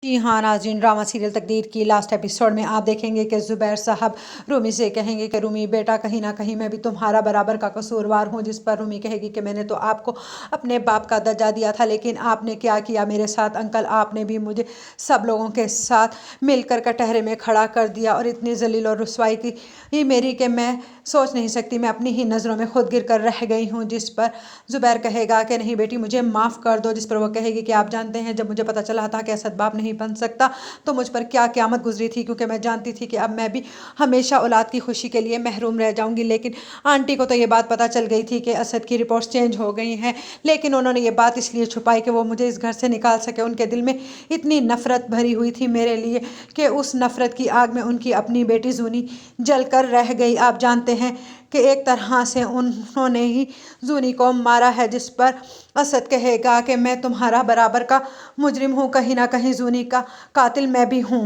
जी हाँ नाज़रीन, drama serial तकदीर की लास्ट एपिसोड में आप देखेंगे कि ज़ुबैर साहब रूमी से कहेंगे कि रूमी बेटा, कहीं ना कहीं मैं भी तुम्हारा बराबर का कसूरवार हूँ। जिस पर रूमी कहेगी कि मैंने तो आपको अपने बाप का दर्जा दिया था, लेकिन आपने क्या किया मेरे साथ अंकल, आपने भी मुझे सब लोगों के साथ मिलकर कटहरे में खड़ा कर दिया और इतनी जलील और रुसवाई की मेरी कि मैं सोच नहीं सकती, मैं अपनी ही नज़रों में खुद गिर कर रह गई हूँ। जिस पर ज़ुबैर कहेगा कि नहीं बेटी, मुझे माफ़ कर दो। जिस पर वो कहेगी कि आप जानते हैं, जब मुझे पता चला था कि असद बाप नहीं बन सकता तो मुझ पर क्या क़यामत गुजरी थी, क्योंकि मैं जानती थी कि अब मैं भी हमेशा औलाद की खुशी के लिए महरूम रह जाऊंगी। लेकिन आंटी को तो ये बात पता चल गई थी कि असद की रिपोर्ट्स चेंज हो गई हैं, लेकिन उन्होंने ये बात इसलिए छुपाई कि वो मुझे इस घर से निकाल सके। उनके दिल में इतनी नफ़रत भरी हुई थी मेरे लिए कि उस नफ़रत की आग में उनकी अपनी बेटी जूनी जल कर रह गई। आप जानते हैं कि एक तरह से उन्होंने ही जूनी को मारा है। जिस पर असद कहेगा कि मैं तुम्हारा बराबर का मुजरिम हूँ, कहीं ना कहीं जूनी का कातिल मैं भी हूँ।